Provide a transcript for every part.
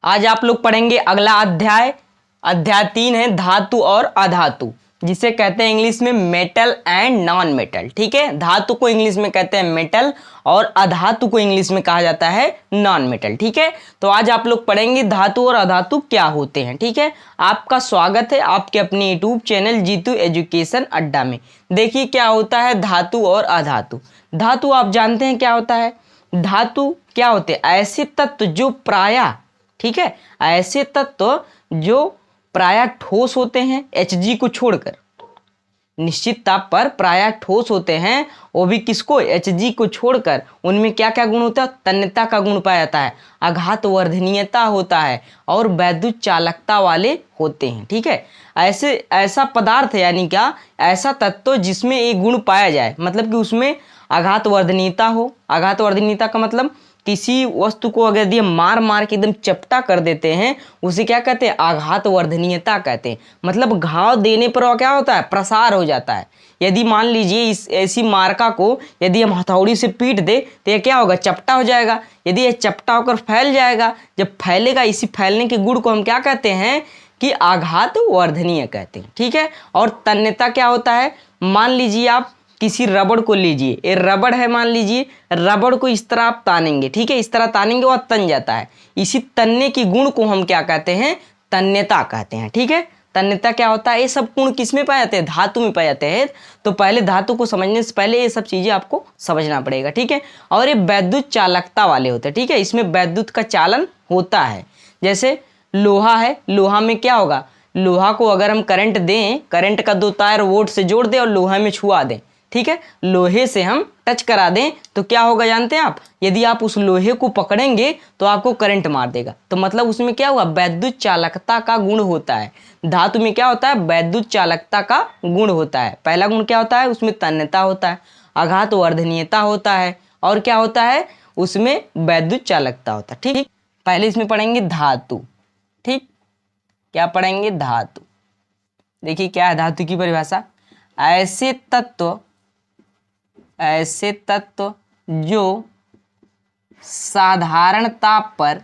आज आप लोग पढ़ेंगे अगला अध्याय। अध्याय 3 है धातु और अधातु, जिसे कहते हैं इंग्लिश में मेटल एंड नॉन मेटल। ठीक है, धातु को इंग्लिश में कहते हैं मेटल और अधातु को इंग्लिश में कहा जाता है नॉन मेटल। ठीक है, तो आज आप लोग पढ़ेंगे धातु और अधातु क्या होते हैं। ठीक है, आपका स्वागत है आपके अपने यूट्यूब चैनल जीतू एजुकेशन अड्डा में। देखिए क्या होता है धातु और अधातु। धातु आप जानते हैं क्या होता है। धातु क्या होते हैं? ऐसे तत्व जो प्रायः, ठीक है, ऐसे तत्व जो प्रायः ठोस होते हैं, Hg को छोड़कर, निश्चित ताप पर प्रायः ठोस होते हैं, वो भी किसको? Hg को छोड़कर। उनमें क्या क्या गुण होता है? तन्यता का गुण पाया जाता है, आघात वर्धनीयता होता है और वैद्युत चालकता वाले होते हैं। ठीक है, ऐसा पदार्थ है, यानी क्या, ऐसा तत्व जिसमें एक गुण पाया जाए, मतलब कि उसमें आघात वर्धनीयता हो। आघात वर्धनीयता का मतलब किसी वस्तु को अगर यदि मार मार के एकदम चपटा कर देते हैं, उसे क्या कहते हैं? आघात वर्धनीयता कहते हैं। मतलब घाव देने पर क्या होता है? प्रसार हो जाता है। यदि मान लीजिए इस ऐसी मार्का को यदि हम हथौड़ी से पीट दे तो यह क्या होगा? चपटा हो जाएगा। यदि यह चपटा होकर फैल जाएगा, जब फैलेगा, इसी फैलने के गुण को हम क्या कहते हैं? कि आघात वर्धनीय कहते हैं। ठीक है, और तन्यता क्या होता है? मान लीजिए आप किसी रबड़ को लीजिए, ये रबड़ है, मान लीजिए रबड़ को इस तरह आप तानेंगे, ठीक है, इस तरह तानेंगे वह तन जाता है। इसी तनने की गुण को हम क्या कहते हैं? तन्यता कहते हैं। ठीक है, तन्यता क्या होता है? ये सब गुण किस में पाए जाते हैं? धातु में पाए जाते हैं। तो पहले धातु को समझने से पहले ये सब चीजें आपको समझना पड़ेगा। ठीक है, और ये वैद्युत चालकता वाले होते हैं। ठीक है, इसमें वैद्युत का चालन होता है। जैसे लोहा है, लोहा में क्या होगा? लोहा को अगर हम करंट दें, करंट का 2 तार वोल्ट से जोड़ दें और लोहा में छुआ दें, ठीक है, लोहे से हम टच करा दें तो क्या होगा जानते हैं आप? यदि आप उस लोहे को पकड़ेंगे तो आपको करंट मार देगा। तो मतलब उसमें क्या हुआ? वैद्युत चालकता का गुण होता है। धातु में क्या होता है? वैद्युत चालकता का गुण होता है। पहला गुण क्या होता है? उसमें तन्यता होता है, आघात वर्धनीयता होता है, और क्या होता है? उसमें वैद्युत चालकता होता है। ठीक, पहले इसमें पढ़ेंगे धातु। ठीक, क्या पढ़ेंगे? धातु। देखिए क्या है धातु की परिभाषा। ऐसे तत्व जो साधारण ताप पर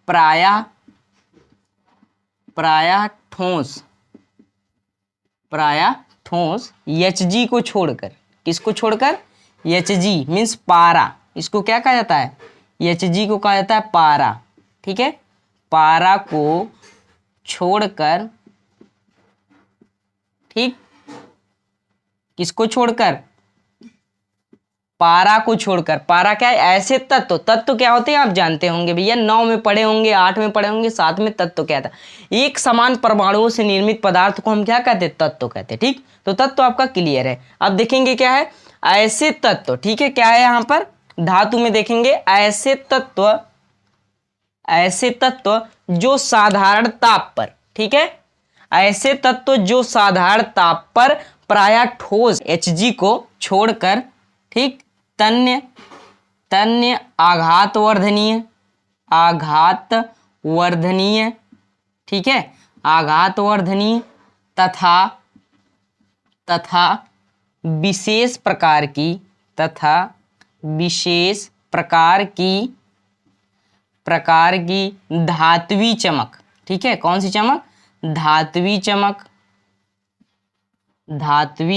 प्रायः ठोस Hg को छोड़कर, किसको छोड़कर? Hg मीन्स पारा। इसको क्या कहा जाता है? Hg को कहा जाता है पारा। ठीक है, पारा को छोड़कर, ठीक, किसको छोड़कर? पारा को छोड़कर। पारा क्या है? ऐसे तत्व क्या होते हैं आप जानते होंगे भैया, 9 में पढ़े होंगे, 8 में पढ़े होंगे, 7 में तत्व क्या था? एक समान परमाणुओं से निर्मित पदार्थ को हम क्या कहते हैं? तत्व कहते हैं। ठीक, तो तत्व आपका क्लियर है। अब देखेंगे क्या है? ऐसे तत्व। ठीक है, क्या है यहाँ पर? धातु में देखेंगे ऐसे तत्व जो साधारण ताप पर, ठीक है, ऐसे तत्व जो साधारण ताप पर प्रायः ठोस Hg को छोड़कर, ठीक, तन्य आघात वर्धनीय, ठीक है, आघात वर्धनीय तथा विशेष प्रकार की धात्वी चमक। ठीक है, कौन सी चमक? धात्वी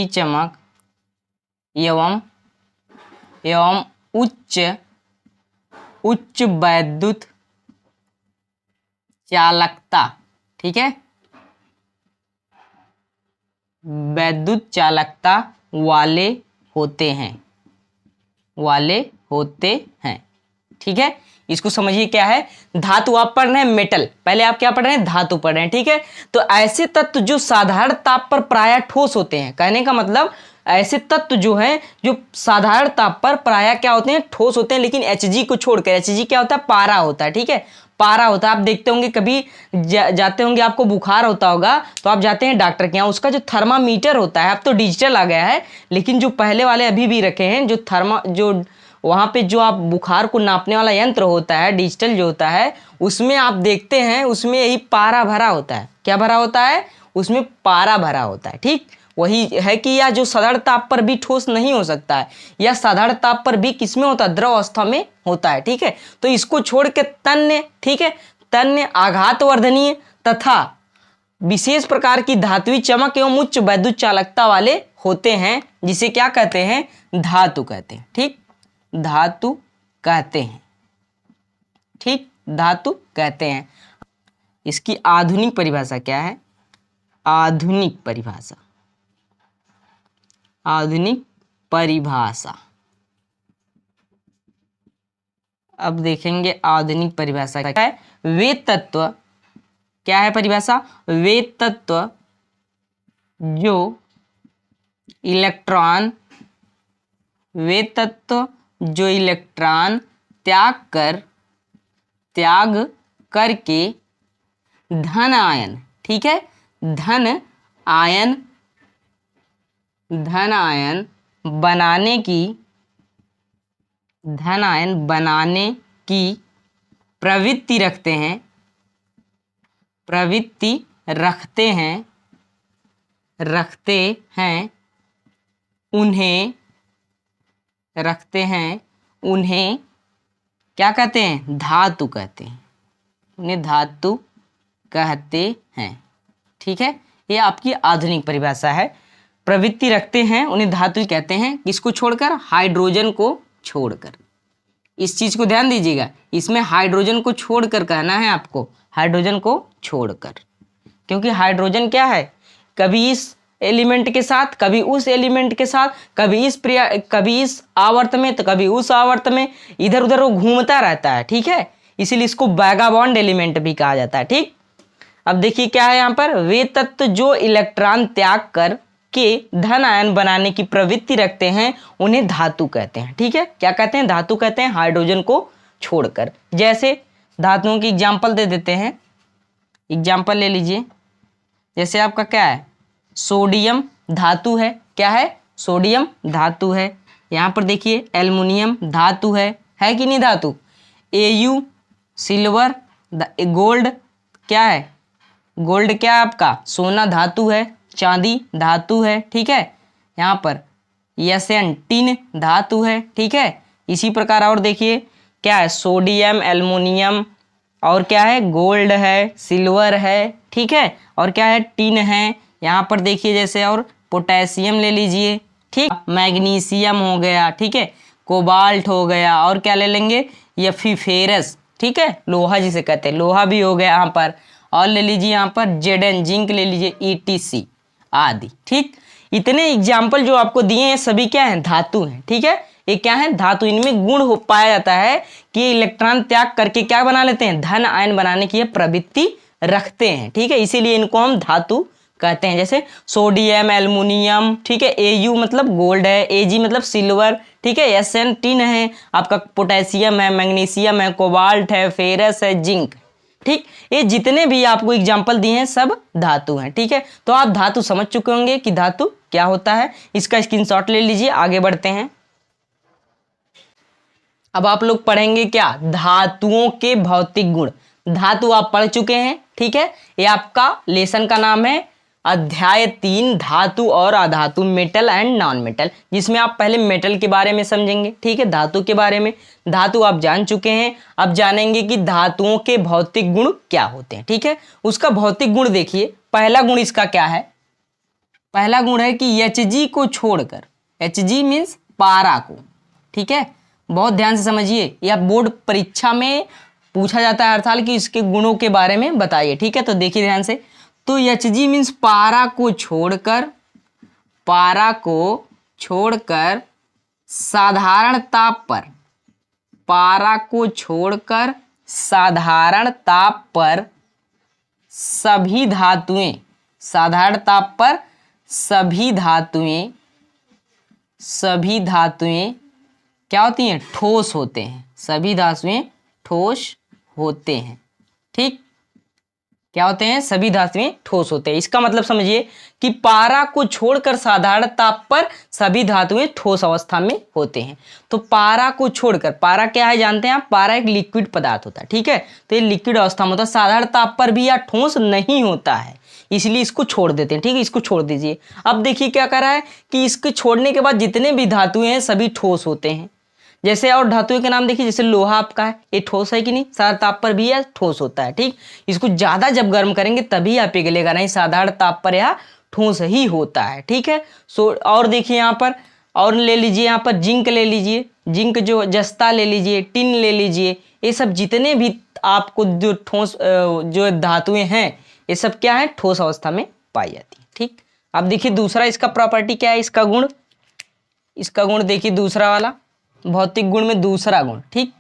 चमक एवं उच्च वैद्युत चालकता। ठीक है, वैद्युत चालकता वाले होते हैं। ठीक है, इसको समझिए क्या है। धातु आप पढ़ रहे हैं मेटल, पहले आप क्या पढ़ रहे हैं? धातु पढ़ रहे हैं। ठीक है, तो ऐसे तत्व जो साधारण ताप पर प्रायः ठोस होते हैं, कहने का मतलब ऐसे तत्व जो हैं जो साधारण ताप पर प्रायः क्या होते हैं? ठोस होते हैं, लेकिन Hg को छोड़कर। Hg क्या होता है? पारा होता है। ठीक है, पारा होता है। आप देखते होंगे कभी जाते होंगे, आपको बुखार होता होगा तो आप जाते हैं डॉक्टर के यहाँ, उसका जो थर्मामीटर होता है, अब तो डिजिटल आ गया है, लेकिन जो पहले वाले अभी भी रखे हैं, जो वहाँ पे जो आप बुखार को नापने वाला यंत्र होता है, डिजिटल जो होता है, उसमें आप देखते हैं उसमें यही पारा भरा होता है। क्या भरा होता है? उसमें पारा भरा होता है। ठीक, वही है कि या जो साधारण ताप पर भी ठोस नहीं हो सकता है, या साधारण ताप पर भी किसमें होता है, द्रव अवस्था में होता है। ठीक है, तो इसको छोड़ के तन्य, ठीक है, तन्य आघातवर्धनीय तथा विशेष प्रकार की धात्विक चमक एवं उच्च वैद्युत चालकता वाले होते हैं, जिसे क्या कहते हैं, धातु कहते हैं। ठीक, धातु कहते हैं। ठीक, धातु कहते हैं। इसकी आधुनिक परिभाषा क्या है, आधुनिक परिभाषा, आधुनिक परिभाषा। अब देखेंगे आधुनिक परिभाषा क्या है। वे तत्व, क्या है परिभाषा, वे तत्व जो इलेक्ट्रॉन, वे तत्व जो इलेक्ट्रॉन त्याग करके धन आयन, ठीक है, धन आयन बनाने की प्रवृत्ति रखते हैं, क्या कहते हैं, धातु कहते हैं, उन्हें धातु कहते हैं। ठीक है, ये आपकी आधुनिक परिभाषा है। प्रवृत्ति रखते हैं उन्हें धातु कहते हैं, किसको छोड़कर, हाइड्रोजन को छोड़कर। इस चीज को ध्यान दीजिएगा, इसमें हाइड्रोजन को छोड़कर कहना है आपको, हाइड्रोजन को छोड़कर, क्योंकि हाइड्रोजन क्या है, कभी इस एलिमेंट के साथ, कभी उस एलिमेंट के साथ, कभी इस आवर्त में तो कभी उस आवर्त में, इधर उधर वो घूमता रहता है। ठीक है, इसीलिए इसको वैगाबॉन्ड एलिमेंट भी कहा जाता है। ठीक, अब देखिए क्या है यहाँ पर, वे तत्व जो इलेक्ट्रॉन त्याग कर के धन आयन बनाने की प्रवृत्ति रखते हैं उन्हें धातु कहते हैं। ठीक है, क्या कहते हैं, धातु कहते हैं, हाइड्रोजन को छोड़कर। जैसे धातुओं की एग्जाम्पल दे देते हैं, एग्जाम्पल ले लीजिए। जैसे आपका क्या है, सोडियम धातु है, क्या है, सोडियम धातु है। यहाँ पर देखिए एल्युमिनियम धातु है कि नहीं धातु। Au सिल्वर, गोल्ड क्या है, गोल्ड क्या है आपका, सोना धातु है, चांदी धातु है। ठीक है, यहाँ पर Sn टिन धातु है। ठीक है, इसी प्रकार और देखिए क्या है, सोडियम, एल्युमिनियम और क्या है, गोल्ड है, सिल्वर है। ठीक है, और क्या है, टिन है। यहाँ पर देखिए जैसे और पोटेशियम ले लीजिए, ठीक, मैग्नीशियम हो गया, ठीक है, कोबाल्ट हो गया, और क्या ले लेंगे, फेरस, ठीक है, लोहा जिसे कहते हैं, लोहा भी हो गया यहाँ पर। और ले लीजिए यहाँ पर Zn जिंक ले लीजिए, ETC आदि। ठीक, इतने एग्जाम्पल जो आपको दिए हैं सभी क्या हैं, धातु हैं। ठीक है, ये क्या है, धातु। इनमें गुण हो पाया जाता है कि इलेक्ट्रॉन त्याग करके क्या बना लेते हैं, धन आयन बनाने की प्रवृत्ति रखते हैं। ठीक है, इसीलिए इनको हम धातु कहते हैं। जैसे सोडियम, एल्युमिनियम, ठीक है, Au मतलब गोल्ड है, Ag मतलब सिल्वर, ठीक है, Sn टिन है, आपका पोटेशियम है, मैग्नीशियम है, कोबाल्ट है, फेरस है, जिंक। ठीक, ये जितने भी आपको एग्जाम्पल दिए हैं सब धातु हैं। ठीक है, तो आप धातु समझ चुके होंगे कि धातु क्या होता है। इसका स्क्रीनशॉट ले लीजिए, आगे बढ़ते हैं। अब आप लोग पढ़ेंगे क्या, धातुओं के भौतिक गुण। धातु आप पढ़ चुके हैं। ठीक है, ये आपका लेसन का नाम है अध्याय 3, धातु और अधातु, मेटल एंड नॉन मेटल, जिसमें आप पहले मेटल के बारे में समझेंगे। ठीक है, धातु के बारे में, धातु आप जान चुके हैं, अब जानेंगे कि धातुओं के भौतिक गुण क्या होते हैं। ठीक है, उसका भौतिक गुण देखिए, पहला गुण इसका क्या है, पहला गुण है कि Hg को छोड़कर, Hg मीन्स पारा को। ठीक है, बहुत ध्यान से समझिए, यह बोर्ड परीक्षा में पूछा जाता है हर साल कि इसके गुणों के बारे में बताइए। ठीक है, तो देखिए ध्यान से, तो Hg मीन्स पारा को छोड़कर साधारण ताप पर, पारा को छोड़कर साधारण ताप पर सभी धातुएं, साधारण ताप पर सभी धातुएं क्या होती हैं, ठोस होते हैं, सभी धातुएं ठोस होते हैं। ठीक, क्या होते हैं, सभी धातुएं ठोस होते हैं। इसका मतलब समझिए कि पारा को छोड़कर साधारण ताप पर सभी धातुएं ठोस अवस्था में होते हैं। तो पारा को छोड़कर, पारा क्या है जानते हैं आप, पारा एक लिक्विड पदार्थ होता है। ठीक है, तो ये लिक्विड अवस्था में होता है, साधारण ताप पर भी यह ठोस नहीं होता है। इसलिए इसको छोड़ देते हैं। ठीक है, इसको छोड़ दीजिए। अब देखिए क्या कर रहा है कि इसके छोड़ने के बाद जितने भी धातुएं हैं सभी ठोस होते हैं। जैसे और धातुओं के नाम देखिए, जैसे लोहा आपका है, ये ठोस है कि नहीं, साधारण ताप पर भी यह ठोस होता है। ठीक, इसको ज्यादा जब गर्म करेंगे तभी यह पिघलेगा, नहीं साधारण ताप पर यह ठोस ही होता है। ठीक है, और देखिए यहाँ पर और ले लीजिए, यहाँ पर जिंक ले लीजिए, जिंक जो जस्ता ले लीजिए, टिन ले लीजिए, ये सब जितने भी आपको जो ठोस जो धातुएं हैं ये सब क्या है, ठोस अवस्था में पाई जाती है। ठीक, अब देखिए दूसरा इसका प्रॉपर्टी क्या है, इसका गुण, इसका गुण देखिए दूसरा वाला भौतिक गुण में दूसरा गुण। ठीक,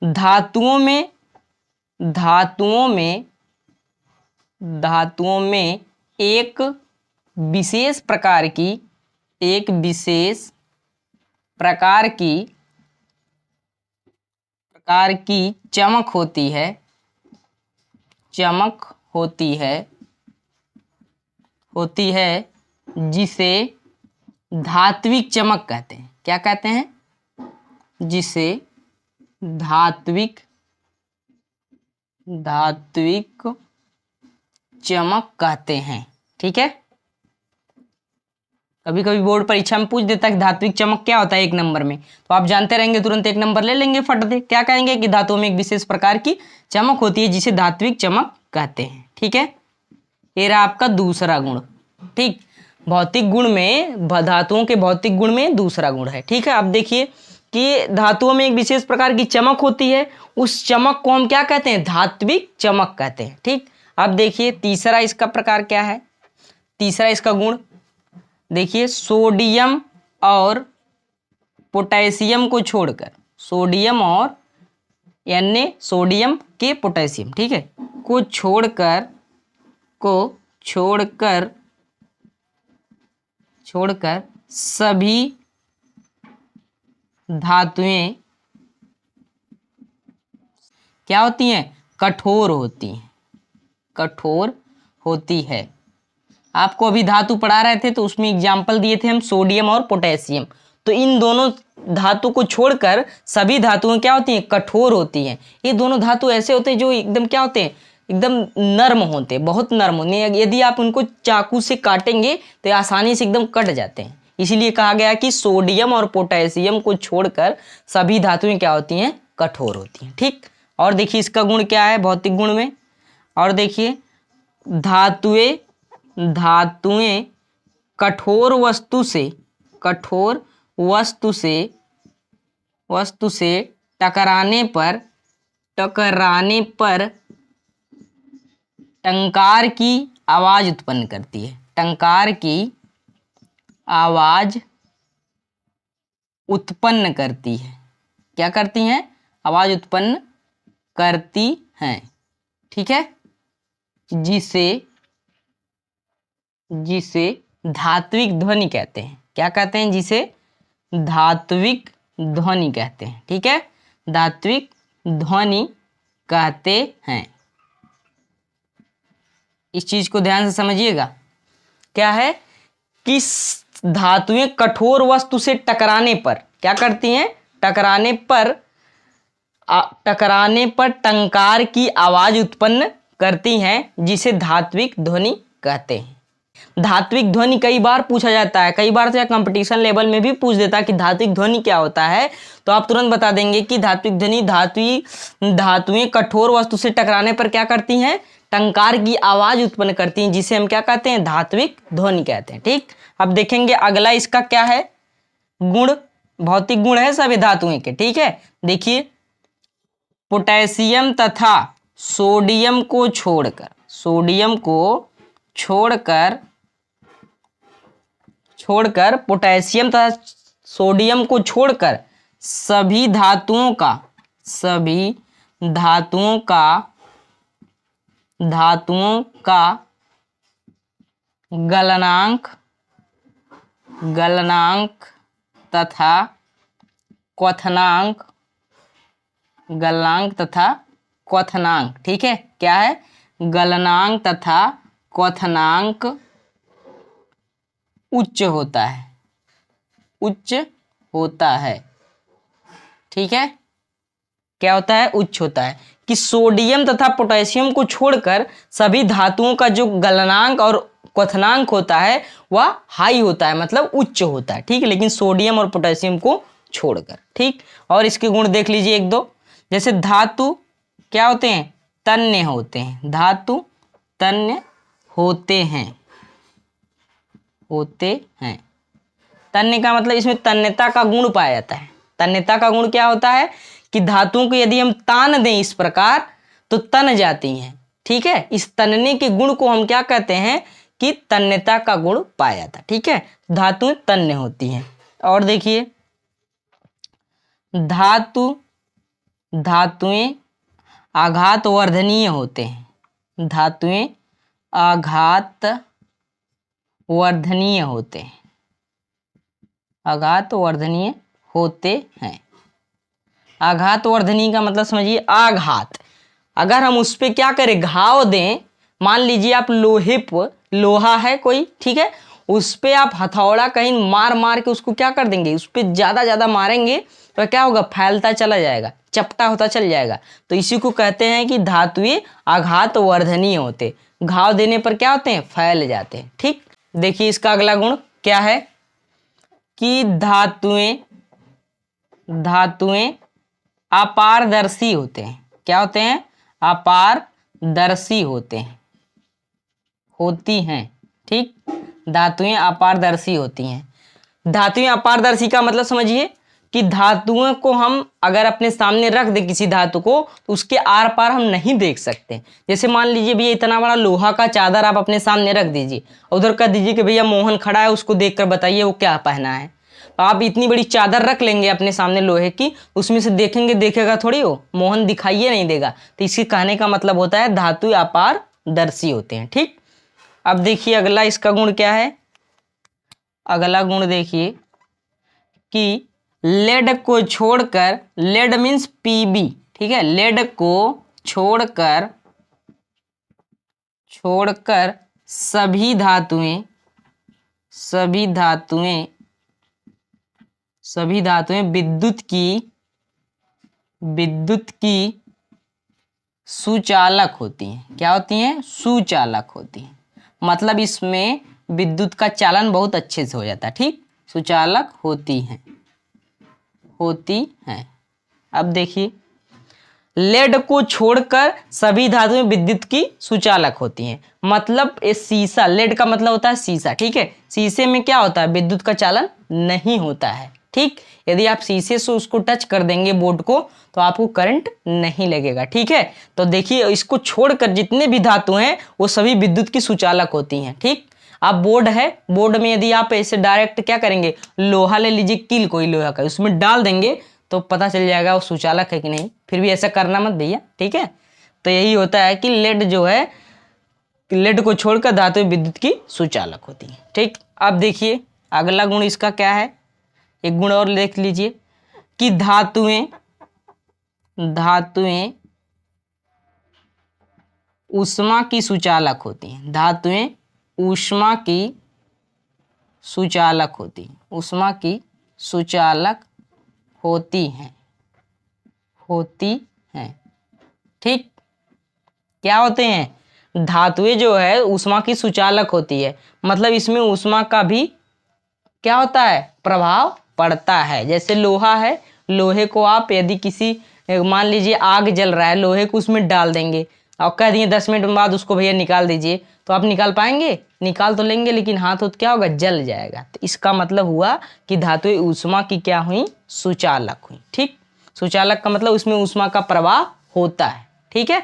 धातुओं में एक विशेष प्रकार की चमक होती है जिसे धात्विक चमक कहते हैं। क्या कहते हैं, जिसे धात्विक चमक कहते हैं। ठीक है, कभी कभी बोर्ड परीक्षा में पूछ देता है कि धात्विक चमक क्या होता है 1 नंबर में, तो आप जानते रहेंगे तुरंत 1 नंबर ले लेंगे फट दे। क्या कहेंगे कि धातुओं में एक विशेष प्रकार की चमक होती है जिसे धात्विक चमक कहते हैं। ठीक है, ये रहा आपका दूसरा गुण। ठीक, भौतिक गुण में, धातुओं के भौतिक गुण में दूसरा गुण है। ठीक है, अब देखिए कि धातुओं में एक विशेष प्रकार की चमक होती है, उस चमक को हम क्या कहते हैं, धात्विक चमक कहते हैं। ठीक, अब देखिए तीसरा इसका प्रकार क्या है, तीसरा इसका गुण देखिए, सोडियम और पोटेशियम को छोड़कर, सोडियम और यानी सोडियम के पोटेशियम, ठीक है, को छोड़कर सभी धातुएं क्या होती हैं, कठोर होती है। आपको अभी धातु पढ़ा रहे थे तो उसमें एग्जाम्पल दिए थे हम सोडियम और पोटेशियम, तो इन दोनों धातु को छोड़कर सभी धातुएं क्या होती हैं, कठोर होती हैं। ये दोनों धातु ऐसे होते हैं जो एकदम क्या होते हैं, एकदम नर्म होते हैं, बहुत नर्म होते हैं। यदि आप उनको चाकू से काटेंगे तो आसानी से एकदम कट जाते हैं। इसीलिए कहा गया कि सोडियम और पोटेशियम को छोड़कर सभी धातुएं क्या होती हैं, कठोर होती हैं। ठीक, और देखिए इसका गुण क्या है भौतिक गुण में, और देखिए धातुएं कठोर वस्तु से टकराने पर टंकार की आवाज उत्पन्न करती है। टंकार की आवाज उत्पन्न करती है। क्या करती हैं, आवाज उत्पन्न करती हैं। ठीक है, जिसे धात्विक ध्वनि कहते हैं। क्या कहते हैं, जिसे धात्विक ध्वनि कहते हैं। ठीक है, धात्विक ध्वनि कहते हैं। इस चीज को ध्यान से समझिएगा। क्या है कि धातुएं कठोर वस्तु से टकराने पर क्या करती हैं, टकराने पर टंकार की आवाज उत्पन्न करती हैं, जिसे धात्विक ध्वनि कहते हैं। धात्विक ध्वनि कई बार पूछा जाता है, कई बार तो कंपटीशन लेवल में भी पूछ देता है कि धात्विक ध्वनि क्या होता है, तो आप तुरंत बता देंगे कि धात्विक ध्वनि धातुएं कठोर वस्तु से टकराने पर क्या करती हैं, टंकार की आवाज उत्पन्न करती हैं, जिसे हम क्या कहते हैं, धात्विक ध्वनि कहते हैं। ठीक, अब देखेंगे अगला इसका क्या है गुण, भौतिक गुण है सभी धातुएं के। ठीक है, देखिए पोटेशियम तथा सोडियम को छोड़कर पोटेशियम तथा सोडियम को छोड़कर सभी धातुओं का गलनांक तथा क्वथनांक, ठीक है, क्या है, गलनांक तथा क्वथनांक उच्च होता है। ठीक है, क्या होता है, उच्च होता है। कि सोडियम तथा पोटेशियम को छोड़कर सभी धातुओं का जो गलनांक और क्वथनांक होता है वह हाई होता है, मतलब उच्च होता है, ठीक है, लेकिन सोडियम और पोटेशियम को छोड़कर, ठीक। और इसके गुण देख लीजिए एक दो, जैसे धातु क्या होते हैं, तन्य होते हैं, धातु तन्य होते हैं, तन्य का मतलब इसमें तन्यता का गुण पाया जाता है। तन्यता का गुण क्या होता है कि धातुओं को यदि हम तान दें इस प्रकार तो तन जाती हैं, ठीक है। इस तनने के गुण को हम क्या कहते हैं कि तन्यता का गुण पाया जाता है, ठीक है। धातुएं तन्य होती हैं। और देखिए धातुएं आघात वर्धनीय होते हैं, धातुएं आघात वर्धनीय होते हैं, आघात वर्धनीय होते हैं। आघात वर्धनीय का मतलब समझिए आघात, अगर हम उस पर क्या करें, घाव दें, मान लीजिए आप लोहे पर, लोहा है कोई, ठीक है, उस पे आप हथौड़ा कहीं मार मार के उसको क्या कर देंगे, उस पर ज्यादा मारेंगे तो क्या होगा, फैलता चला जाएगा, चपटा होता चल जाएगा। तो इसी को कहते हैं कि धातुएं आघात वर्धनीय होते, घाव देने पर क्या होते हैं, फैल जाते हैं, ठीक। देखिए इसका अगला गुण क्या है कि धातुएं अपारदर्शी होते हैं। क्या होते हैं, अपारदर्शी होती हैं, ठीक। धातुएं अपारदर्शी होती हैं। धातुएं अपारदर्शी का मतलब समझिए कि धातुओं को हम अगर अपने सामने रख दें किसी धातु को तो उसके आर पार हम नहीं देख सकते। जैसे मान लीजिए भैया इतना बड़ा लोहा का चादर आप अपने सामने रख दीजिए, उधर कह दीजिए कि भैया मोहन खड़ा है, उसको देखकर बताइए वो क्या पहना है। तो आप इतनी बड़ी चादर रख लेंगे अपने सामने लोहे की, उसमें से देखेंगे, देखेगा थोड़ी वो मोहन दिखाइए नहीं देगा। तो इसके कहने का मतलब होता है धातु अपारदर्शी होते हैं, ठीक। अब देखिए अगला इसका गुण क्या है, अगला गुण देखिए कि लेड को छोड़कर, लेड मीन्स पीबी, ठीक है, लेड को छोड़कर सभी धातुएं विद्युत की सुचालक होती हैं। क्या होती हैं, सुचालक होती हैं, मतलब इसमें विद्युत का चालन बहुत अच्छे से हो जाता है, ठीक। सुचालक होती हैं। अब देखिए लेड को छोड़कर सभी धातुएं विद्युत की सुचालक होती हैं, मतलब ये शीशा, लेड का मतलब होता है शीशा, ठीक है। शीशे में क्या होता है, विद्युत का चालन नहीं होता है, ठीक। यदि आप शीशे से उसको टच कर देंगे बोर्ड को तो आपको करंट नहीं लगेगा, ठीक है। तो देखिए इसको छोड़कर जितने भी धातु हैं वो सभी विद्युत की सुचालक होती हैं, ठीक। आप बोर्ड है, बोर्ड में यदि आप ऐसे डायरेक्ट क्या करेंगे, लोहा ले लीजिए, कील कोई लोहा का, उसमें डाल देंगे तो पता चल जाएगा वो सुचालक है कि नहीं। फिर भी ऐसा करना मत भैया, ठीक है। तो यही होता है कि लेड जो है, लेड को छोड़कर धातु विद्युत की सुचालक होती है, ठीक। अब देखिए अगला गुण इसका क्या है, एक गुण और देख लीजिए कि धातुएं ऊष्मा की सुचालक होती हैं, धातुएं ऊष्मा की सुचालक होती हैं, ऊष्मा की सुचालक होती हैं, ठीक। क्या होते हैं, धातुएं जो है ऊष्मा की सुचालक होती है, मतलब इसमें ऊष्मा का भी क्या होता है, प्रभाव पड़ता है। जैसे लोहा है, लोहे को आप यदि किसी, मान लीजिए आग जल रहा है, लोहे को उसमें डाल देंगे और कह दिए 10 मिनट बाद उसको भैया निकाल दीजिए, तो आप निकाल पाएंगे, निकाल तो लेंगे लेकिन हाथ क्या होगा, जल जाएगा। तो इसका मतलब हुआ कि धातुएं ऊष्मा की क्या हुई, सुचालक हुई, ठीक। सुचालक का मतलब उसमें ऊष्मा का प्रवाह होता है, ठीक है।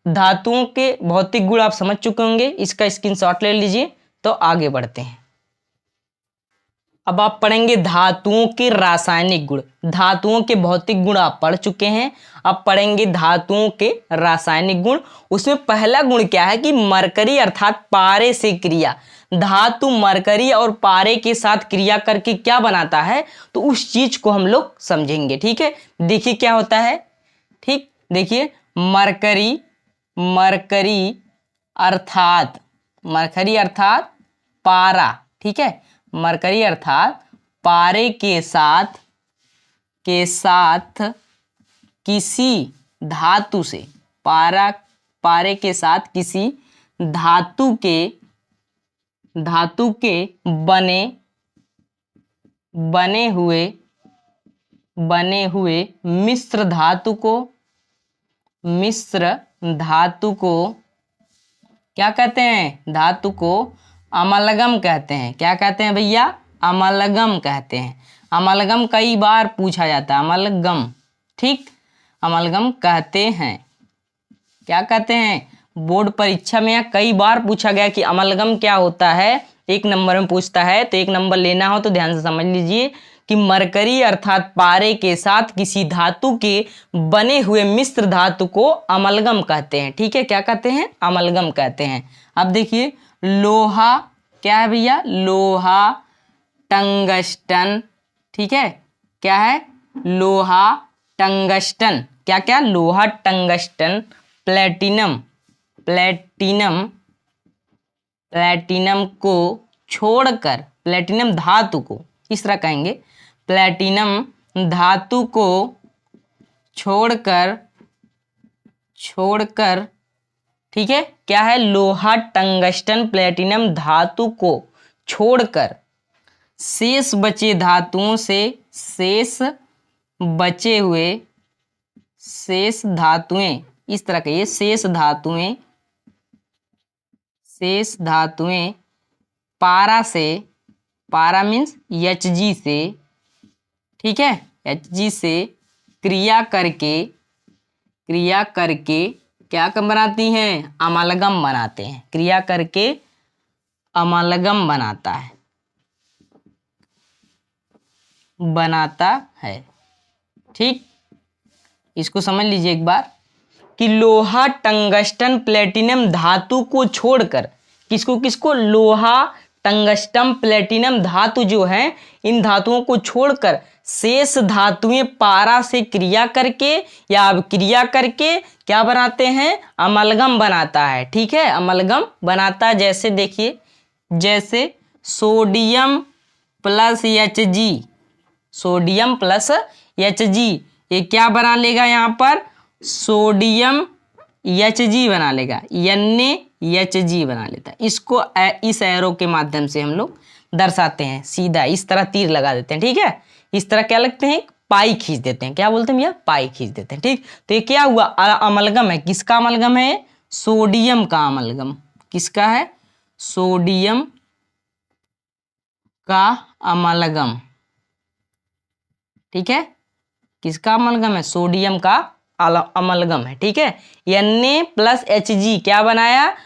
धातुओं के भौतिक गुण आप समझ चुके होंगे, इसका स्क्रीनशॉट ले लीजिए। तो आगे बढ़ते हैं, अब आप पढ़ेंगे धातुओं के रासायनिक गुण। धातुओं के भौतिक गुण आप पढ़ चुके हैं, अब पढ़ेंगे धातुओं के रासायनिक गुण। उसमें पहला गुण क्या है कि मरकरी अर्थात पारे से क्रिया, धातु मरकरी और पारे के साथ क्रिया करके क्या बनाता है, तो उस चीज को हम लोग समझेंगे, ठीक है। देखिए क्या होता है, ठीक, देखिए मरकरी अर्थात पारा, ठीक है, मरकरी अर्थात पारे के साथ किसी धातु से, पारे के साथ किसी धातु के बने हुए मिश्र धातु को क्या कहते हैं? धातु को अमलगम कहते हैं। क्या कहते हैं भैया? अमलगम कहते हैं। अमलगम कई बार पूछा जाता है, अमलगम, ठीक, अमलगम कहते हैं। क्या कहते हैं? बोर्ड परीक्षा में कई बार पूछा गया कि अमलगम क्या होता है, 1 नंबर में पूछता है। तो 1 नंबर लेना हो तो ध्यान से समझ लीजिए कि मरकरी अर्थात पारे के साथ किसी धातु के बने हुए मिश्र धातु को अमलगम कहते हैं। ठीक है, क्या कहते हैं? अमलगम कहते हैं। अब देखिए लोहा, क्या है भैया? लोहा, टंगस्टन, ठीक है, क्या है? लोहा, टंगस्टन, क्या क्या? लोहा, टंगस्टन, प्लेटिनम को छोड़कर, प्लेटिनम धातु को, इस तरह कहेंगे, प्लेटिनम धातु को छोड़कर, ठीक है, क्या है? लोहा, टंगस्टन, प्लेटिनम धातु को छोड़कर शेष बचे धातुओं से, शेष धातुएं, इस तरह कहिए, शेष धातुएं पारा मीन्स Hg से, ठीक है, Hg से क्रिया करके क्या बनाती हैं? अमलगम बनाते हैं। क्रिया करके अमलगम बनाता है, ठीक। इसको समझ लीजिए एक बार कि लोहा, टंगस्टन, प्लेटिनम धातु को छोड़कर, किसको? लोहा, टंगस्टन, प्लेटिनम धातु जो है, इन धातुओं को छोड़कर शेष धातुएं पारा से क्रिया करके या क्रिया करके क्या बनाते हैं? अमलगम बनाता है। ठीक है, अमलगम बनाता है। जैसे देखिए, जैसे सोडियम प्लस Hg, ये क्या बना लेगा? यहाँ पर सोडियम Hg बना लेगा, NaHg बना लेता है। इसको इस एरो के माध्यम से हम लोग दर्शाते हैं, सीधा इस तरह तीर लगा देते हैं। ठीक है, इस तरह क्या लगते हैं? पाई खींच देते हैं। क्या बोलते हैं भैया? पाई खींच देते हैं। ठीक, तो ये क्या हुआ? अमलगम है। किसका अमलगम है? सोडियम का अमलगम। किसका है? सोडियम का अमलगम। ठीक है, किसका अमलगम है? सोडियम का अमलगम है। ठीक है, Na+Hg क्या बनाया?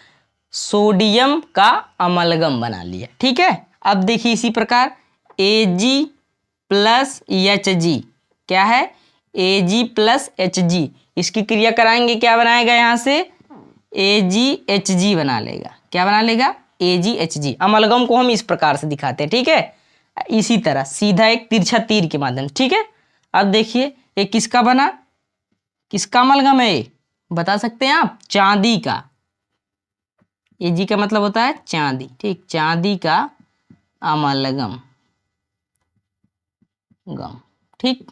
सोडियम का अमलगम बना लिया। ठीक है, अब देखिए इसी प्रकार Ag+Hg, क्या है? Ag+Hg, इसकी क्रिया कराएंगे, क्या बनाएगा? यहाँ से AgHg बना लेगा। क्या बना लेगा? AgHg। अमलगम को हम इस प्रकार से दिखाते हैं। ठीक है, इसी तरह सीधा एक तिरछा तीर के माध्यम से। ठीक है, अब देखिए ये किसका बना? किसका अमलगम है? बता सकते हैं आप? चांदी का। Ag का मतलब होता है चांदी। ठीक, चांदी का अमलगम। ठीक,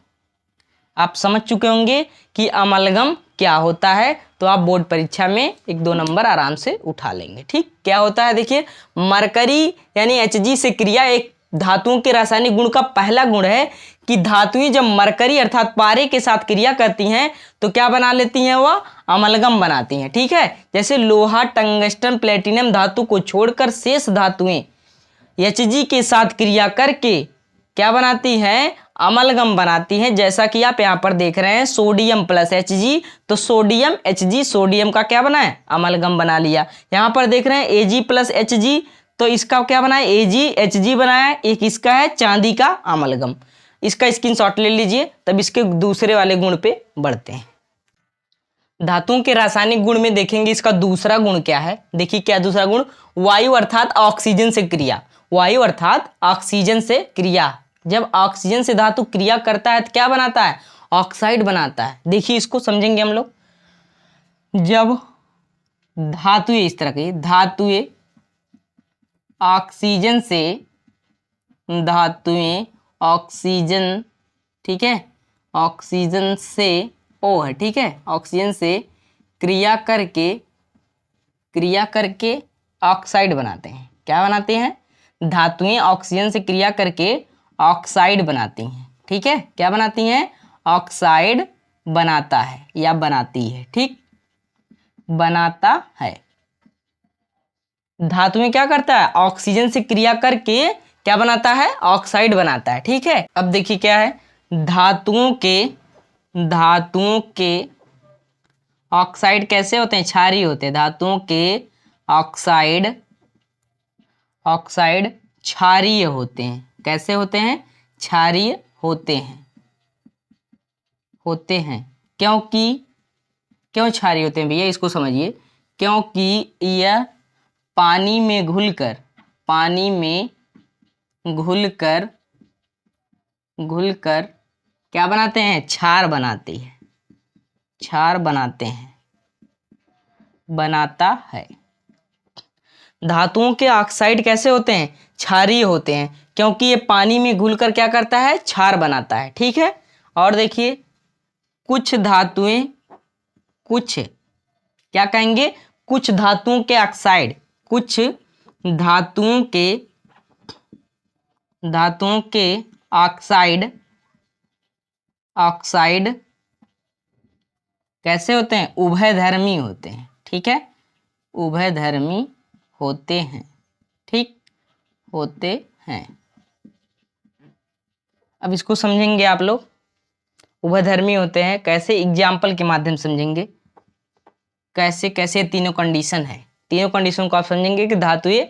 आप समझ चुके होंगे कि अमलगम क्या होता है। तो आप बोर्ड परीक्षा में 1-2 नंबर आराम से उठा लेंगे। ठीक, क्या होता है? देखिए, मरकरी यानी Hg से क्रिया एक धातुओं के रासायनिक गुण का पहला गुण है कि धातुएं जब मरकरी अर्थात पारे के साथ क्रिया करती हैं तो क्या बना लेती हैं? वह अमलगम बनाती हैं। ठीक है, जैसे लोहा, टंगस्टन, प्लेटिनम धातु को छोड़कर शेष धातुएं Hg के साथ क्रिया करके क्या बनाती हैं? अमलगम बनाती हैं। जैसा कि आप यहाँ पर देख रहे हैं सोडियम प्लस Hg, तो सोडियम Hg, सोडियम का क्या बना है? अमलगम बना लिया। यहाँ पर देख रहे हैं Ag+Hg, तो इसका क्या बना है? AgHg बनाया। एक इसका है चांदी का अमलगम। इसका स्क्रीनशॉट ले लीजिए, तब इसके दूसरे वाले गुण पे बढ़ते हैं। धातुओं के रासायनिक गुण में देखेंगे इसका दूसरा गुण क्या है। देखिए क्या दूसरा गुण? वायु अर्थात ऑक्सीजन से क्रिया। वायु अर्थात ऑक्सीजन से क्रिया। जब ऑक्सीजन से धातु क्रिया करता है तो क्या बनाता है? ऑक्साइड बनाता है। देखिए इसको समझेंगे हम लोग। जब धातुएं, इस तरह की धातुएं ऑक्सीजन से, धातुएं ऑक्सीजन, ठीक है, ऑक्सीजन से O है, ठीक है। ऑक्सीजन से क्रिया करके ऑक्साइड बनाते हैं। क्या बनाते हैं? धातुएं ऑक्सीजन से क्रिया करके ऑक्साइड बनाती हैं, ठीक है। क्या बनाती हैं? ऑक्साइड बनाता है या बनाती है, ठीक, बनाता है। धातुएं क्या करता है? ऑक्सीजन से क्रिया करके क्या बनाता है? ऑक्साइड बनाता है, ठीक है। अब देखिए क्या है, धातुओं के ऑक्साइड कैसे होते हैं? क्षारीय होते हैं। धातुओं के ऑक्साइड क्षारीय होते हैं। कैसे होते हैं? क्षारीय होते हैं। क्यों क्षारीय होते हैं भैया, इसको समझिए। क्योंकि यह पानी में घुलकर क्या बनाते हैं? क्षार बनाते हैं, बनाता है। धातुओं के ऑक्साइड कैसे होते हैं? क्षारीय होते हैं, क्योंकि ये पानी में घुलकर क्या करता है? क्षार बनाता है, ठीक है। और देखिए कुछ क्या कहेंगे? कुछ धातुओं के ऑक्साइड कैसे होते हैं? उभयधर्मी होते हैं, ठीक है। उभयधर्मी होते हैं, ठीक, होते हैं। अब इसको समझेंगे आप लोग, उभयधर्मी होते हैं कैसे, एग्जाम्पल के माध्यम समझेंगे। कैसे तीनों कंडीशन है, तीनों कंडीशन को आप समझेंगे कि धातुएं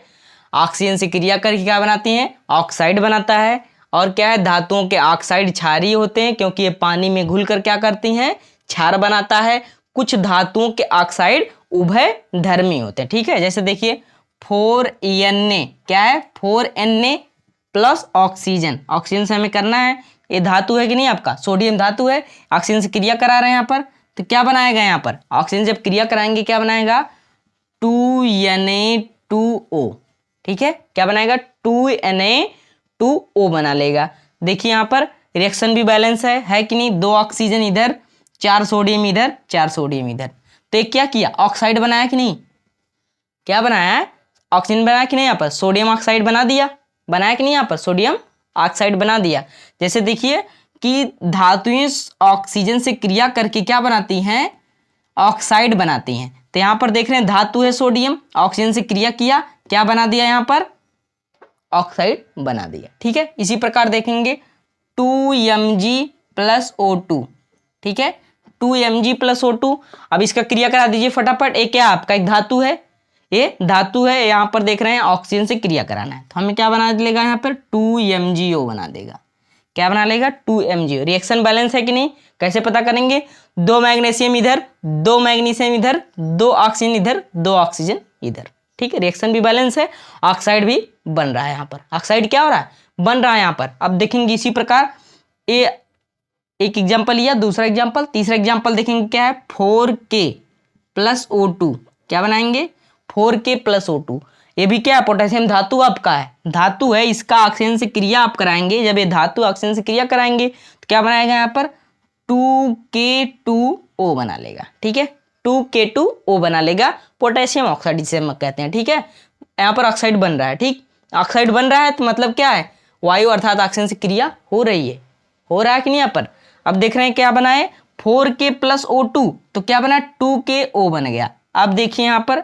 ऑक्सीजन से क्रिया करके क्या बनाती हैं? ऑक्साइड बनाता है। और क्या है? धातुओं के ऑक्साइड क्षारीय होते हैं, क्योंकि ये पानी में घुलकर क्या करती हैं? क्षार बनाता है। कुछ धातुओं के ऑक्साइड उभयधर्मी होते हैं, ठीक है। जैसे देखिए 4Na, क्या है? 4Na प्लस ऑक्सीजन से हमें करना है, ये धातु है कि नहीं आपका? सोडियम धातु है, ऑक्सीजन से क्रिया करा रहे हैं यहाँ पर, तो क्या बनाएगा यहाँ पर? ऑक्सीजन जब क्रिया कराएंगे क्या बनाएगा? 2Na2O, ठीक है। क्या बनाएगा? 2Na2O बना लेगा। देखिए यहाँ पर रिएक्शन भी बैलेंस है कि नहीं? 2 ऑक्सीजन इधर, 4 सोडियम इधर, 4 सोडियम इधर। तो एक क्या किया? ऑक्साइड बनाया कि नहीं? क्या बनाया है? ऑक्सीजन बनाया कि नहीं? यहाँ पर सोडियम ऑक्साइड बनाया कि नहीं? यहाँ पर सोडियम ऑक्साइड बना दिया। जैसे देखिए कि धातुएं ऑक्सीजन से क्रिया करके क्या बनाती हैं? ऑक्साइड बनाती हैं। तो यहाँ पर देख रहे हैं धातु है सोडियम, ऑक्सीजन से क्रिया किया, क्या बना दिया? यहाँ पर ऑक्साइड बना दिया, ठीक है। इसी प्रकार देखेंगे 2Mg+O2, ठीक है। 2Mg+O2, अब इसका क्रिया करा दीजिए फटाफट। एक क्या आपका? एक धातु है, ये धातु है, यहाँ पर देख रहे हैं ऑक्सीजन से क्रिया कराना है, तो हमें क्या बना लेगा? यहाँ पर 2MgO बना देगा। क्या बना लेगा? 2MgO। रिएक्शन बैलेंस है कि नहीं? कैसे पता करेंगे? 2 मैग्नीशियम इधर, 2 मैग्नीशियम इधर, 2 ऑक्सीजन इधर, 2 ऑक्सीजन इधर, ठीक है। रिएक्शन भी बैलेंस है, ऑक्साइड भी बन रहा है। यहाँ पर ऑक्साइड क्या हो रहा है? बन रहा है यहाँ पर। अब देखेंगे इसी प्रकार एक एग्जाम्पल लिया, दूसरा एग्जाम्पल, तीसरा एग्जाम्पल देखेंगे क्या है? 4K+O2, क्या बनाएंगे? 4K+O2। ये भी क्या है? पोटेशियम धातु आपका है, धातु है, इसका ऑक्सीजन से क्रिया आप कराएंगे। जब ये धातु ऑक्सीजन से क्रिया कराएंगे तो क्या बनाएगा? यहाँ पर 2K2O बना लेगा, ठीक है। 2K2O बना लेगा, पोटेशियम ऑक्साइड जिसे हम कहते हैं, ठीक है। यहाँ पर ऑक्साइड बन रहा है, ठीक, ऑक्साइड बन रहा है तो मतलब क्या है? वायु अर्थात ऑक्सीजन से क्रिया हो रही है, हो रहा है कि नहीं? यहाँ पर अब देख रहे हैं क्या बना है? 4K+O2, तो क्या बना? 2KO बन गया। अब देखिए यहाँ पर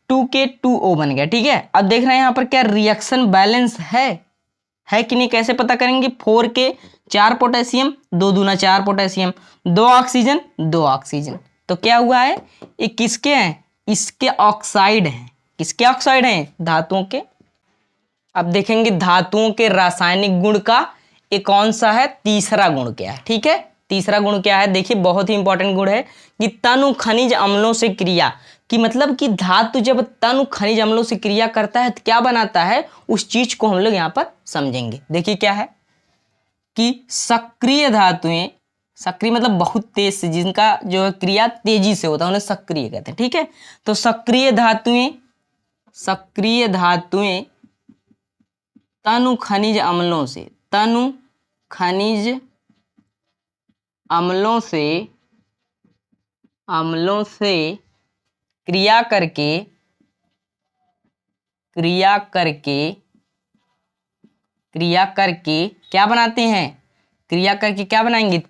2K2O बन गया, ठीक है। अब देख रहे हैं यहाँ पर क्या रिएक्शन बैलेंस है कि नहीं? कैसे पता करेंगे? 4K 4 पोटेशियम, 2 दूना 4 पोटेशियम, 2 ऑक्सीजन, 2 ऑक्सीजन, तो क्या हुआ है? ये किसके हैं? इसके ऑक्साइड हैं। किसके ऑक्साइड हैं? धातुओं के। अब देखेंगे धातुओं के रासायनिक गुण का ये कौन सा है? तीसरा गुण क्या है, ठीक है। तीसरा गुण क्या है? देखिए बहुत ही इंपॉर्टेंट गुण है कि तनु खनिज अम्लों से क्रिया, कि मतलब कि धातु जब तनु खनिज अम्लों से क्रिया करता है तो क्या बनाता है? उस चीज को हम लोग यहाँ पर समझेंगे। देखिए क्या है कि सक्रिय धातुएं, सक्रिय मतलब बहुत तेज से, जिनका जो है क्रिया तेजी से होता है उन्हें सक्रिय कहते हैं, ठीक है। तो सक्रिय धातुएं तनु खनिज अम्लों से अम्लों से क्रिया करके क्रिया करके क्या बनाते हैं, क्रिया करके क्या बनाएंगे,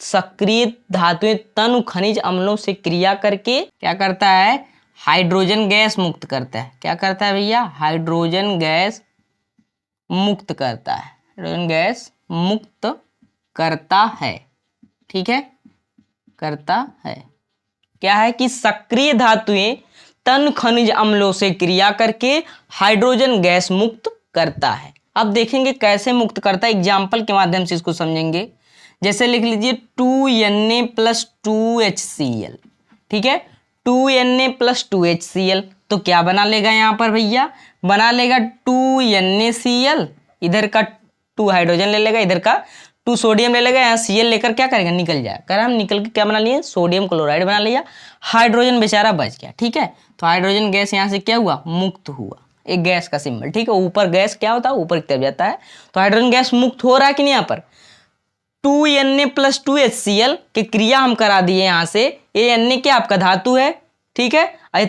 सक्रिय धातुएं तनु खनिज अम्लों से क्रिया करके क्या करता है, हाइड्रोजन गैस मुक्त करता है। क्या करता है भैया, हाइड्रोजन गैस मुक्त करता है, हाइड्रोजन गैस मुक्त करता है। ठीक है, करता है। क्या है कि सक्रिय धातुएं तन खनिज अम्लों से क्रिया करके हाइड्रोजन गैस मुक्त करता है। अब देखेंगे कैसे मुक्त करता है, एग्जाम्पल के माध्यम से इसको समझेंगे। जैसे लिख लीजिए 2Na+2HCl। ठीक है, 2Na+2HCl तो क्या बना लेगा यहाँ पर भैया, बना लेगा 2NaCl, इधर का 2 हाइड्रोजन ले लेगा, इधर का 2 सोडियम ले लेगा, यहाँ Cl लेकर क्या करेगा, निकल जाएगा। कर हम निकल के क्या बना लिए, सोडियम क्लोराइड बना लिया, हाइड्रोजन बेचारा बच गया। ठीक है, तो हाइड्रोजन गैस यहाँ से क्या हुआ, मुक्त हुआ, एक गैस का सिंबल। ठीक है, ऊपर गैस क्या होता है, ऊपर की तरफ जाता है, तो हाइड्रोजन गैस मुक्त हो रहा है कि नहीं। यहाँ पर 2Na+2HCl की क्रिया हम करा दिए यहाँ से। ये Na क्या आपका धातु है, ठीक है, अरे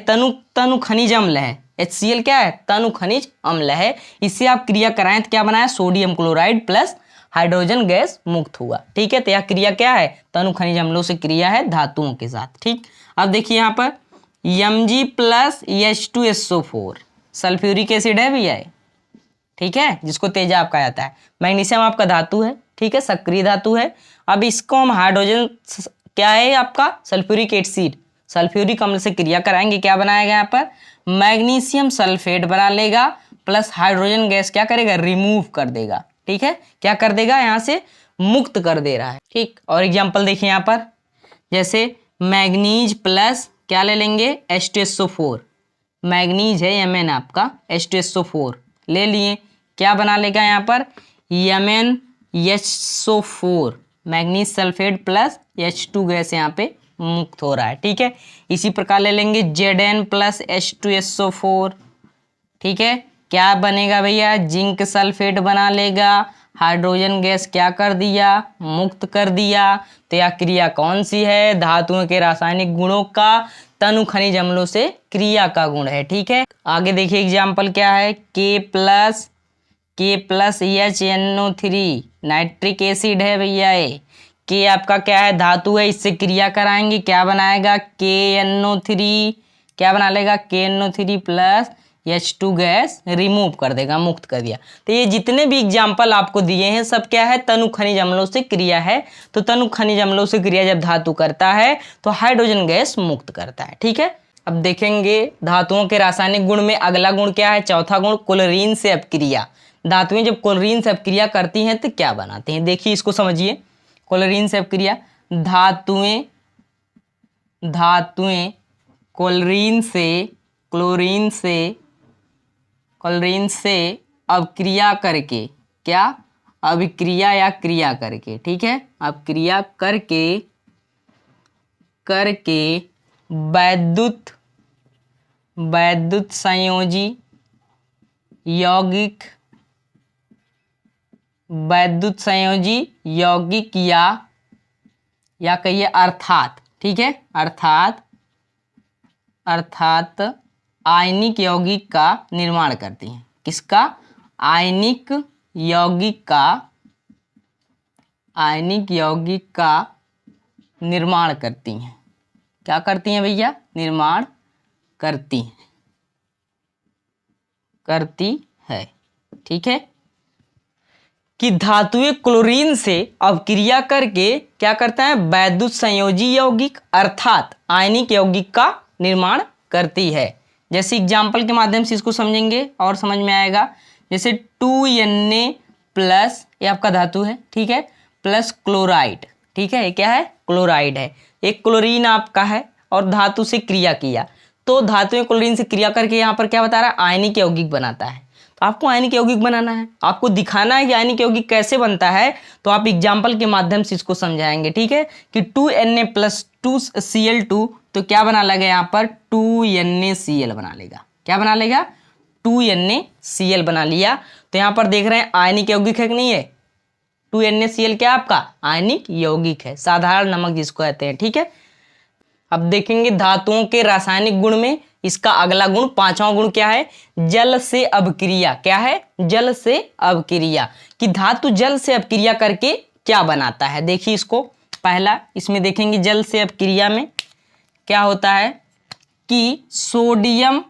तनु खनिज अम्ल है, HCl क्या है, तनु खनिज अम्ल है। इससे आप क्रिया कराएं तो क्या बनाया, sodium chloride plus hydrogen gas मुक्त हुआ। ठीक है, तो यह क्रिया क्या है, तनु खनिज अम्लों से क्रिया है धातुओं के साथ। ठीक, अब देखिए यहाँ पर Mg+H2SO4 सल्फ्यूरिक एसिड है भैया, ठीक है, जिसको तेजाब कहा जाता है। मैग्नीशियम आपका धातु है, ठीक है, सक्रिय धातु है। अब इसको हम हाइड्रोजन क्या है आपका, सल्फ्यूरिक एसिड, सल्फ्यूरिक अम्ल से क्रिया कराएंगे, क्या बनाएगा यहाँ पर, मैग्नीशियम सल्फेट बना लेगा, प्लस हाइड्रोजन गैस क्या करेगा, रिमूव कर देगा। ठीक है, क्या कर देगा, यहाँ से मुक्त कर दे रहा है। ठीक, और एग्जाम्पल देखिए यहाँ पर, जैसे मैग्नीज प्लस क्या ले लेंगे, H2SO4, मैग्नीज है Mn आपका, H2SO4 ले लिए, क्या बना लेगा यहाँ पर, MnHSO4, manganese sulphate plus H2 gas यहाँ पे मुक्त हो रहा है। ठीक है, इसी प्रकार ले लेंगे Zn+H2SO4। ठीक है, क्या बनेगा भैया, जिंक सल्फेट बना लेगा, हाइड्रोजन गैस क्या कर दिया, मुक्त कर दिया। तो यह क्रिया कौन सी है, धातुओं के रासायनिक गुणों का तनु खनिज अम्लों से क्रिया का गुण है। ठीक है, आगे देखिए एग्जाम्पल क्या है, K+HNO3 नाइट्रिक एसिड है भैया, ये के आपका क्या है, धातु है, इससे क्रिया कराएंगे, क्या बनाएगा, KNO3, क्या बना लेगा, KNO3 plus H2 gas remove कर देगा, मुक्त कर दिया। तो ये जितने भी एग्जाम्पल आपको दिए हैं सब क्या है, तनु खनिज अम्लों से क्रिया है। तो तनु खनिज अम्लों से क्रिया जब धातु करता है तो हाइड्रोजन गैस मुक्त करता है। ठीक है, अब देखेंगे धातुओं के रासायनिक गुण में अगला गुण क्या है, चौथा गुण, क्लोरीन से अपक्रिया। धातुएं जब क्लोरीन से अपक्रिया करती हैं तो क्या बनाती हैं, देखिए इसको समझिए। क्लोरीन से अपक्रिया, धातुएं क्लोरीन से अभिक्रिया करके, क्या, अभिक्रिया या क्रिया करके, ठीक है, अभिक्रिया करके वैद्युत संयोजी यौगिक या कहिए अर्थात, ठीक है, अर्थात आयनिक यौगिक का निर्माण करती हैं। किसका, आयनिक यौगिक का निर्माण करती हैं। क्या करती हैं भैया, निर्माण करती है। ठीक है, कि धातुएं क्लोरीन से अभिक्रिया करके क्या करता है, वैद्युत संयोजी यौगिक अर्थात आयनिक यौगिक का निर्माण करती है। जैसे एग्जाम्पल के माध्यम से इसको समझेंगे और समझ में आएगा। जैसे 2Na प्लस, ये आपका धातु है, ठीक है, प्लस क्लोराइड, ठीक है, ये क्या है, क्लोराइड है, एक क्लोरीन आपका है और धातु से क्रिया किया, तो धातुएं क्लोरीन से क्रिया करके यहाँ पर क्या बता रहा है, आयनिक यौगिक बनाता है। तो आपको आयनिक यौगिक बनाना है, आपको दिखाना है कि आयनिक यौगिक कैसे बनता है, तो आप एग्जाम्पल के माध्यम से इसको समझाएंगे। ठीक है, कि 2Na+2Cl2, तो क्या बना लेगा यहाँ पर, 2NaCl बना लेगा। क्या बना लेगा, 2NaCl बना लिया। तो यहाँ पर देख रहे हैं आयनिक यौगिक है कि नहीं है, 2NaCl क्या आपका आयनिक यौगिक है, साधारण नमक जिसको कहते हैं। ठीक है, अब देखेंगे धातुओं के रासायनिक गुण में इसका अगला गुण, पांचवा गुण क्या है? जल से अभिक्रिया। क्या है? जल से अभिक्रिया। कि धातु जल से अभिक्रिया करके क्या बनाता है। देखिए इसको, पहला इसमें देखेंगे जल से अभिक्रिया में क्या होता है कि सोडियम,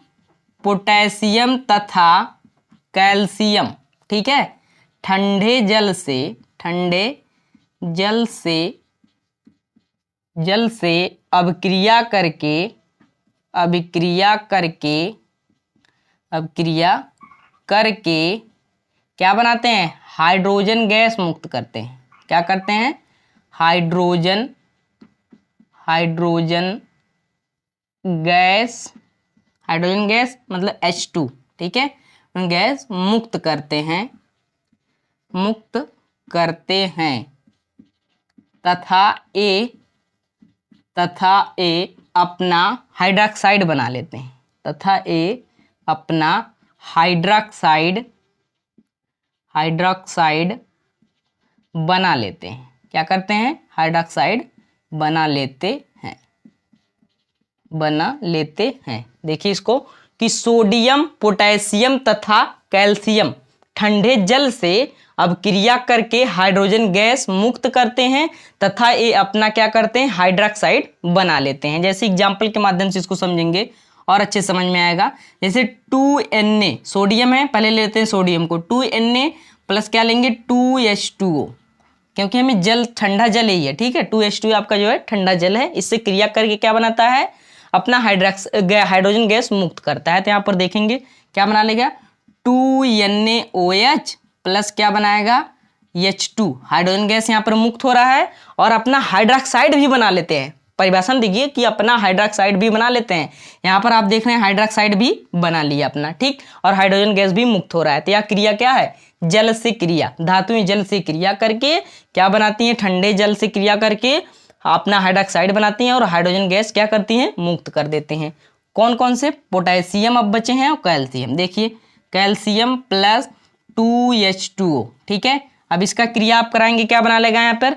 पोटेशियम तथा कैल्शियम, ठीक है, ठंडे जल से अभिक्रिया करके क्या बनाते हैं? हाइड्रोजन गैस मुक्त करते हैं। क्या करते हैं? हाइड्रोजन गैस मतलब H2, ठीक है, गैस मुक्त करते हैं तथा ए अपना हाइड्रोक्साइड बना लेते हैं। तथा ए अपना हाइड्रोक्साइड बना लेते हैं। क्या करते हैं? हाइड्रोक्साइड बना लेते हैं। देखिए इसको कि सोडियम, पोटेशियम तथा कैल्शियम ठंडे जल से अभिक्रिया करके हाइड्रोजन गैस मुक्त करते हैं तथा ये अपना क्या करते हैं? हाइड्रोक्साइड बना लेते हैं। जैसे एग्जाम्पल के माध्यम से इसको समझेंगे और अच्छे समझ में आएगा। जैसे 2Na सोडियम है, पहले लेते हैं सोडियम को, 2Na प्लस क्या लेंगे? 2H2O, क्योंकि हमें जल ठंडा जल ही है, ठीक है, 2H2 आपका जो है ठंडा जल है। इससे क्रिया करके क्या बनाता है? अपना हाइड्रोजन गैस मुक्त करता है। तो यहाँ पर देखेंगे क्या बना लेगा? 2NaOH प्लस क्या बनाएगा? H2, हाइड्रोजन गैस यहाँ पर मुक्त हो रहा है और अपना हाइड्रोक्साइड भी बना लेते हैं। परिभाषा देखिए कि अपना हाइड्रोक्साइड भी बना लेते हैं। यहाँ पर आप देख रहे हैं हाइड्रोक्साइड भी बना लिया अपना, ठीक, और हाइड्रोजन गैस भी मुक्त हो रहा है। तो यह क्रिया क्या है? जल से क्रिया। धातुएं जल से क्रिया करके क्या बनाती हैं? ठंडे जल से क्रिया करके अपना हाइड्रोक्साइड बनाती हैं और हाइड्रोजन गैस क्या करती हैं? मुक्त कर देते हैं। कौन कौन से? पोटेशियम अब बचे हैं और कैल्शियम। देखिए कैल्शियम प्लस 2H2O, ठीक है। अब इसका क्रिया आप कराएंगे, क्या बना लेगा? यहाँ पर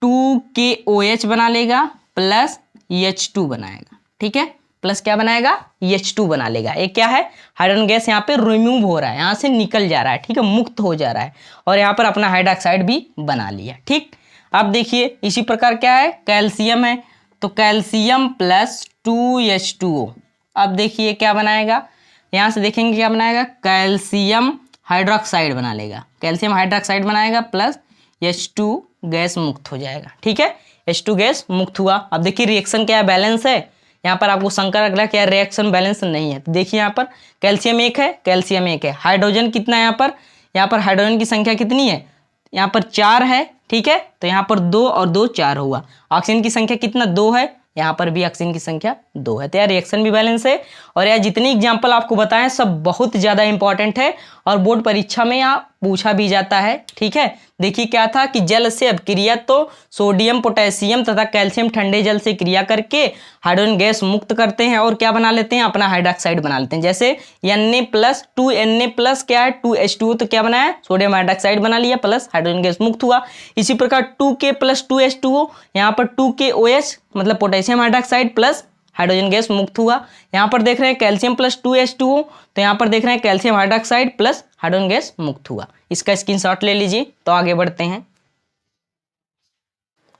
2KOH बना लेगा प्लस H2 बनाएगा, ठीक है, प्लस क्या बनाएगा? H2 बना लेगा। ये क्या है? हाइड्रोजन गैस यहाँ पे रिमूव हो रहा है, यहाँ से निकल जा रहा है, ठीक है, मुक्त हो जा रहा है और यहाँ पर अपना हाइड्रोक्साइड भी बना लिया, ठीक। अब देखिए इसी प्रकार क्या है? कैल्शियम है, तो कैल्शियम प्लस 2H2O। अब देखिए क्या बनाएगा? यहाँ से देखेंगे क्या बनाएगा? कैल्शियम हाइड्रोक्साइड बना लेगा, कैल्शियम हाइड्रोक्साइड बनाएगा प्लस H2 गैस मुक्त हो जाएगा, ठीक है, H2 गैस मुक्त हुआ। अब देखिए रिएक्शन क्या है? बैलेंस है। यहाँ पर आपको शंका लग रहा है क्या रिएक्शन बैलेंस नहीं है, तो देखिए यहाँ पर कैल्शियम 1 है, कैल्शियम 1 है, हाइड्रोजन कितना है यहाँ पर? यहाँ पर हाइड्रोजन की संख्या कितनी है? यहाँ पर 4 है, ठीक है, तो यहाँ पर 2 और 2 4 हुआ। ऑक्सीजन की संख्या कितना? 2 है, यहाँ पर भी ऑक्सीजन की संख्या 2 है। तो यार रिएक्शन भी बैलेंस है। और यार जितनी एग्जाम्पल आपको बताएं सब बहुत ज़्यादा इंपॉर्टेंट है और बोर्ड परीक्षा में यहाँ पूछा भी जाता है, ठीक है। देखिए क्या था कि जल से अभिक्रिया, तो सोडियम, पोटेशियम तथा कैल्शियम ठंडे जल से क्रिया करके हाइड्रोजन गैस मुक्त करते हैं और क्या बना लेते हैं? अपना हाइड्रोक्साइड बना लेते हैं। जैसे Na प्लस 2Na प्लस क्या है? 2H2O, तो क्या बनाया? सोडियम हाइड्रोक्साइड बना लिया प्लस हाइड्रोजन गैस मुक्त हुआ। इसी प्रकार 2K प्लस 2H2O, यहाँ पर 2KOH मतलब potassium hydroxide plus hydrogen gas मुक्त हुआ। यहाँ पर देख रहे हैं कैल्शियम प्लस 2H2O, तो यहाँ पर देख रहे हैं calcium hydroxide plus hydrogen gas मुक्त हुआ। इसका स्क्रीनशॉट ले लीजिए। तो आगे बढ़ते हैं।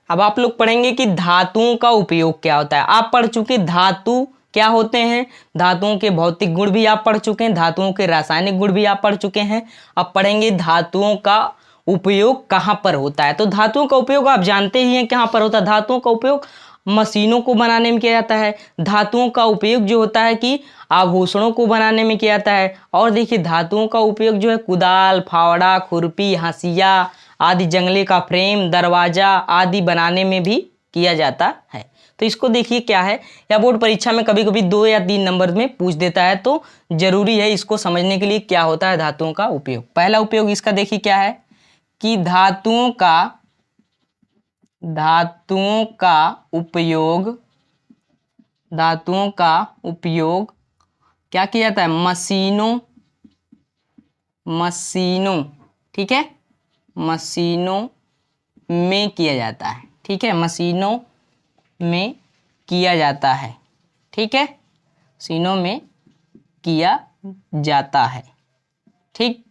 अब आप लोग पढ़ेंगे कि धातुओं का उपयोग क्या होता है। आप पढ़ चुके धातु क्या होते हैं, धातुओं के भौतिक गुण भी आप पढ़ चुके हैं, धातुओं के रासायनिक गुण भी आप पढ़ चुके हैं। अब पढ़ेंगे धातुओं का उपयोग कहाँ पर होता है। तो धातुओं का उपयोग आप जानते ही हैं कहाँ पर होता है। धातुओं का उपयोग मशीनों को बनाने में किया जाता है। धातुओं का उपयोग जो होता है कि आभूषणों को बनाने में किया जाता है। और देखिए धातुओं का उपयोग जो है कुदाल, फावड़ा, खुरपी, हंसिया आदि, जंगले का फ्रेम, दरवाजा आदि बनाने में भी किया जाता है। तो इसको देखिए क्या है, या बोर्ड परीक्षा में कभी कभी 2 या 3 नंबर में पूछ देता है, तो जरूरी है इसको समझने के लिए क्या होता है धातुओं का उपयोग। पहला उपयोग इसका देखिए क्या है कि धातुओं का उपयोग क्या किया जाता है? मशीनों, ठीक है, मशीनों में किया जाता है, ठीक है, मशीनों में किया जाता है, ठीक है, मशीनों में किया जाता है, ठीक,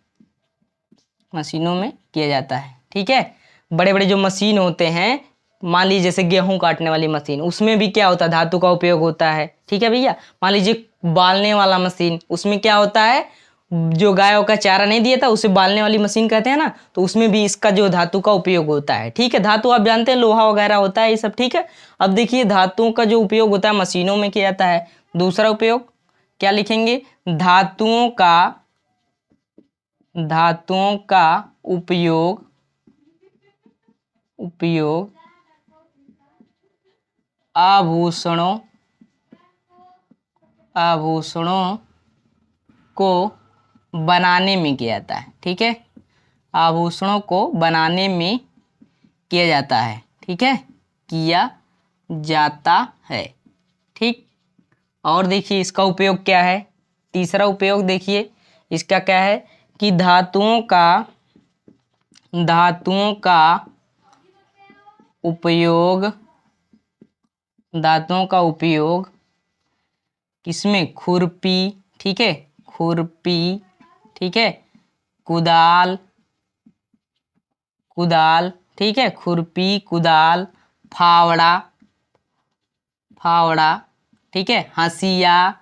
मशीनों में किया जाता है, ठीक है। बड़े बड़े जो मशीन होते हैं, मान लीजिए जैसे गेहूं काटने वाली मशीन, उसमें भी क्या होता है, धातु का उपयोग होता है, ठीक है भैया। मान लीजिए बालने वाला मशीन, उसमें क्या होता है, जो गायों का चारा नहीं दिया था उसे बालने वाली मशीन कहते हैं ना, तो उसमें भी इसका जो धातु का उपयोग होता है, ठीक है। धातु आप जानते हैं लोहा वगैरह होता है ये सब, ठीक है। अब देखिए धातुओं का जो उपयोग होता है मशीनों में किया जाता है। दूसरा उपयोग क्या लिखेंगे, धातुओं का उपयोग आभूषणों को बनाने में किया जाता है, ठीक है, आभूषणों को बनाने में किया जाता है, ठीक है, किया जाता है, ठीक। और देखिए इसका उपयोग क्या है, तीसरा उपयोग देखिए इसका क्या है कि धातुओं का उपयोग किसमें, खुरपी, ठीक है, खुरपी, ठीक है, कुदाल, ठीक है, खुरपी, कुदाल, फावड़ा, ठीक है, हंसिया,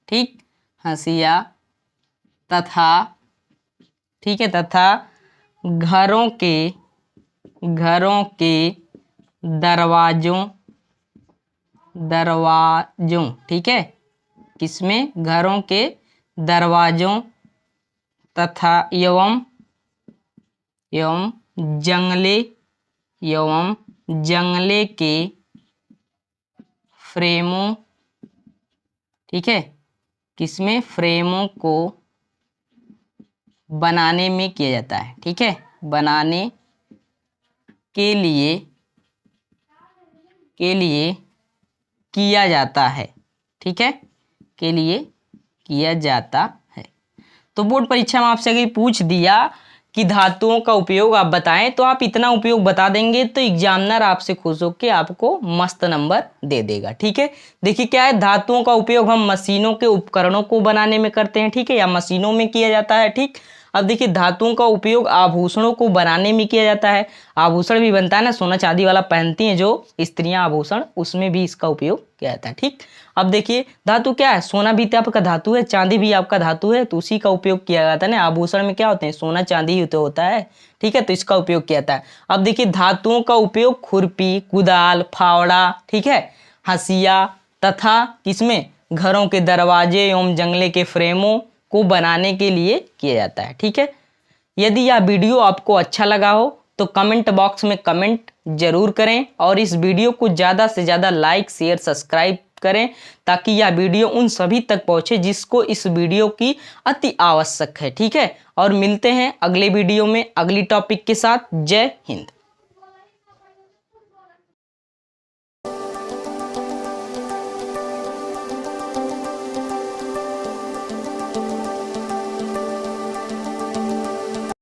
ठीक, हंसिया, तथा, ठीक है, तथा घरों के दरवाजों, ठीक है, किसमें, घरों के दरवाजों तथा एवं जंगले के फ्रेमों, ठीक है, किसमें, फ्रेमों को बनाने में किया जाता है, ठीक है, बनाने के लिए किया जाता है, ठीक है, के लिए किया जाता है। तो बोर्ड परीक्षा में आपसे अगर पूछ दिया कि धातुओं का उपयोग आप बताएं, तो आप इतना उपयोग बता देंगे तो एग्जामिनर आपसे खुश होकर आपको मस्त नंबर दे देगा, ठीक है। देखिए क्या है, धातुओं का उपयोग हम मशीनों के उपकरणों को बनाने में करते हैं, ठीक है, या मशीनों में किया जाता है, ठीक। अब देखिए धातुओं का उपयोग आभूषणों को बनाने में किया जाता है। आभूषण भी बनता है ना, सोना चांदी वाला पहनती हैं जो स्त्रियां आभूषण, उसमें भी इसका उपयोग किया जाता है, ठीक। अब देखिए धातु क्या है, सोना भी तो आपका धातु है, चांदी भी आपका धातु है, तो उसी का उपयोग किया जाता है ना। आभूषण में क्या होते हैं, सोना चांदी ही तो होता है, ठीक है, तो इसका उपयोग किया जाता है। अब देखिए धातुओं का उपयोग खुरपी, कुदाल, फावड़ा, ठीक है, हंसिया तथा किसमें, घरों के दरवाजे एवं जंगले के फ्रेमों को बनाने के लिए किया जाता है, ठीक है। यदि यह वीडियो आपको अच्छा लगा हो तो कमेंट बॉक्स में कमेंट जरूर करें और इस वीडियो को ज़्यादा से ज़्यादा लाइक, शेयर, सब्सक्राइब करें ताकि यह वीडियो उन सभी तक पहुंचे जिसको इस वीडियो की अति आवश्यक है, ठीक है। और मिलते हैं अगले वीडियो में अगली टॉपिक के साथ। जय हिंद।